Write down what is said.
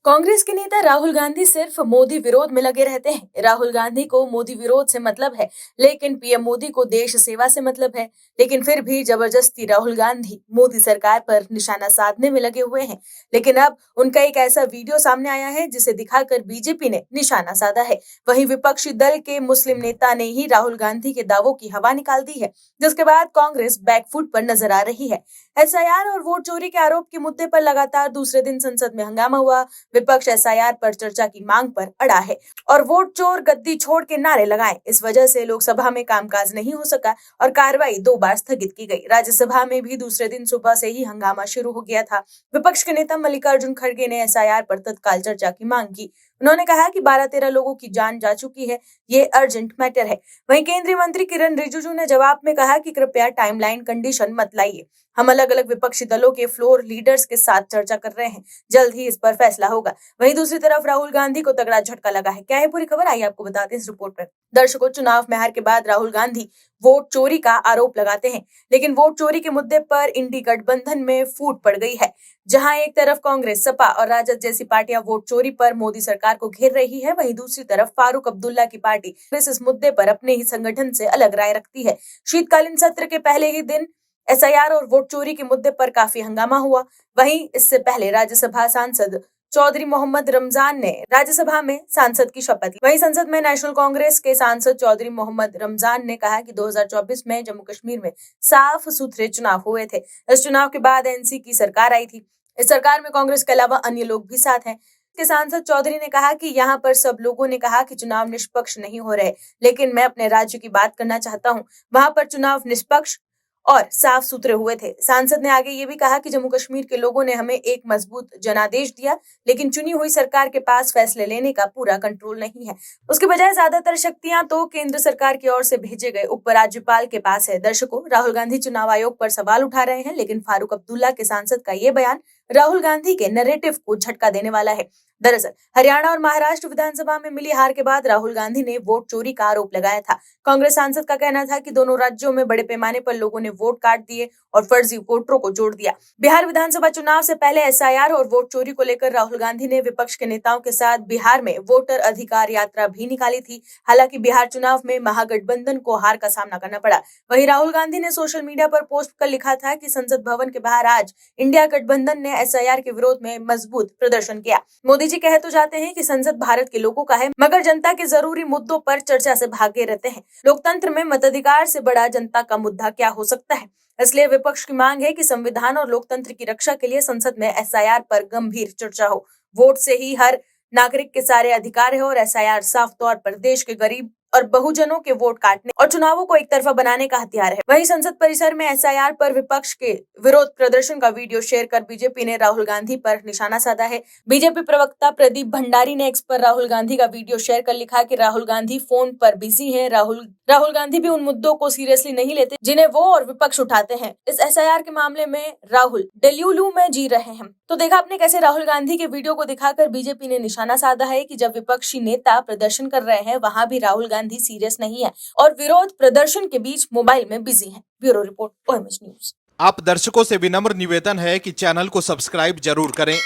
कांग्रेस के नेता राहुल गांधी सिर्फ मोदी विरोध में लगे रहते हैं। राहुल गांधी को मोदी विरोध से मतलब है, लेकिन पीएम मोदी को देश सेवा से मतलब है। लेकिन फिर भी जबरदस्ती राहुल गांधी मोदी सरकार पर निशाना साधने में लगे हुए हैं। लेकिन अब उनका एक ऐसा वीडियो सामने आया है जिसे दिखाकर बीजेपी ने निशाना साधा है। वहीं विपक्षी दल के मुस्लिम नेता ने ही राहुल गांधी के दावों की हवा निकाल दी है, जिसके बाद कांग्रेस बैकफुट पर नजर आ रही है। एसआईआर और वोट चोरी के आरोप के मुद्दे पर लगातार दूसरे दिन संसद में हंगामा हुआ। विपक्ष एसआईआर पर चर्चा की मांग पर अड़ा है और वोट चोर गद्दी छोड़ के नारे लगाए। इस वजह से लोकसभा में कामकाज नहीं हो सका और कार्रवाई 2 बार स्थगित की गई। राज्यसभा में भी दूसरे दिन सुबह से ही हंगामा शुरू हो गया था। विपक्ष के नेता मल्लिकार्जुन खड़गे ने एसआईआर पर तत्काल चर्चा की मांग की। उन्होंने कहा कि 12-13 लोगों की जान जा चुकी है, ये अर्जेंट मैटर है। वहीं केंद्रीय मंत्री किरण रिजिजू ने जवाब में कहा कि कृपया टाइमलाइन कंडीशन मत लाइए। हम अलग अलग विपक्षी दलों के फ्लोर लीडर्स के साथ चर्चा कर रहे हैं, जल्द ही इस पर फैसला होगा। वहीं दूसरी तरफ राहुल गांधी को तगड़ा झटका लगा है। क्या है पूरी खबर, आइए आपको बताते हैं इस रिपोर्ट में। दर्शकों, चुनाव में हार के बाद राहुल गांधी वोट चोरी का आरोप लगाते हैं, लेकिन वोट चोरी के मुद्दे पर इंडी गठबंधन में फूट पड़ गई है। जहां एक तरफ कांग्रेस, सपा और राजद जैसी पार्टियां वोट चोरी पर मोदी सरकार को घेर रही है, वहीं दूसरी तरफ फारूक अब्दुल्ला की पार्टी इस मुद्दे पर अपने ही संगठन से अलग राय रखती है। शीतकालीन सत्र के पहले ही दिन एसआईआर और वोट चोरी के मुद्दे पर काफी हंगामा हुआ। वहीं इससे पहले राज्यसभा सांसद चौधरी मोहम्मद रमजान ने राज्यसभा में सांसद की शपथ ली। वहीं संसद में नेशनल कांग्रेस के सांसद चौधरी मोहम्मद रमजान ने कहा कि 2024 में जम्मू कश्मीर में साफ सुथरे चुनाव हुए थे। इस चुनाव के बाद एनसी की सरकार आई थी। इस सरकार में कांग्रेस के अलावा अन्य लोग भी साथ हैं। के सांसद चौधरी ने कहा कि यहाँ पर सब लोगों ने कहा कि चुनाव निष्पक्ष नहीं हो रहे, लेकिन मैं अपने राज्य की बात करना चाहता हूँ। वहां पर चुनाव निष्पक्ष और साफ सुथरे हुए थे। सांसद ने आगे ये भी कहा कि जम्मू कश्मीर के लोगों ने हमें एक मजबूत जनादेश दिया, लेकिन चुनी हुई सरकार के पास फैसले लेने का पूरा कंट्रोल नहीं है। उसके बजाय ज्यादातर शक्तियां तो केंद्र सरकार की ओर से भेजे गए उपराज्यपाल के पास है। दर्शकों, राहुल गांधी चुनाव आयोग पर सवाल उठा रहे हैं, लेकिन फारूक अब्दुल्ला के सांसद का ये बयान राहुल गांधी के नैरेटिव को झटका देने वाला है। दरअसल हरियाणा और महाराष्ट्र विधानसभा में मिली हार के बाद राहुल गांधी ने वोट चोरी का आरोप लगाया था। कांग्रेस सांसद का कहना था कि दोनों राज्यों में बड़े पैमाने पर लोगों ने वोट काट दिए और फर्जी वोटरों को जोड़ दिया। बिहार विधानसभा चुनाव से पहले एसआईआर और वोट चोरी को लेकर राहुल गांधी ने विपक्ष के नेताओं के साथ बिहार में वोटर अधिकार यात्रा भी निकाली थी। हालांकि बिहार चुनाव में महागठबंधन को हार का सामना करना पड़ा। वहीं राहुल गांधी ने सोशल मीडिया पर पोस्ट कर लिखा था कि संसद भवन के बाहर आज इंडिया गठबंधन ने एसआईआर के विरोध में मजबूत प्रदर्शन किया। मोदी जी कह तो जाते हैं कि संसद भारत के लोगों का है, मगर जनता के जरूरी मुद्दों पर चर्चा से भागे रहते हैं। लोकतंत्र में मताधिकार से बड़ा जनता का मुद्दा क्या हो सकता है? इसलिए विपक्ष की मांग है कि संविधान और लोकतंत्र की रक्षा के लिए संसद में एसआईआर पर गंभीर चर्चा हो। वोट से ही हर नागरिक के सारे अधिकार है और एसआईआर साफ तौर पर देश के गरीब और बहुजनों के वोट काटने और चुनावों को एक तरफा बनाने का हथियार है। वहीं संसद परिसर में एसआईआर पर विपक्ष के विरोध प्रदर्शन का वीडियो शेयर कर बीजेपी ने राहुल गांधी पर निशाना साधा है। बीजेपी प्रवक्ता प्रदीप भंडारी ने एक्स पर राहुल गांधी का वीडियो शेयर कर लिखा कि राहुल गांधी फोन पर बिजी हैं। राहुल गांधी भी उन मुद्दों को सीरियसली नहीं लेते जिन्हें वो और विपक्ष उठाते हैं। इस एसआईआर के मामले में राहुल डेल्यूलू में जी रहे हैं। तो देखा आपने कैसे राहुल गांधी के वीडियो को दिखाकर बीजेपी ने निशाना साधा है कि जब विपक्षी नेता प्रदर्शन कर रहे हैं, वहां भी राहुल गांधी सीरियस नहीं है और विरोध प्रदर्शन के बीच मोबाइल में बिजी हैं। Bureau report, OMH news. आप दर्शकों से विनम्र निवेदन है कि चैनल को सब्सक्राइब जरूर करें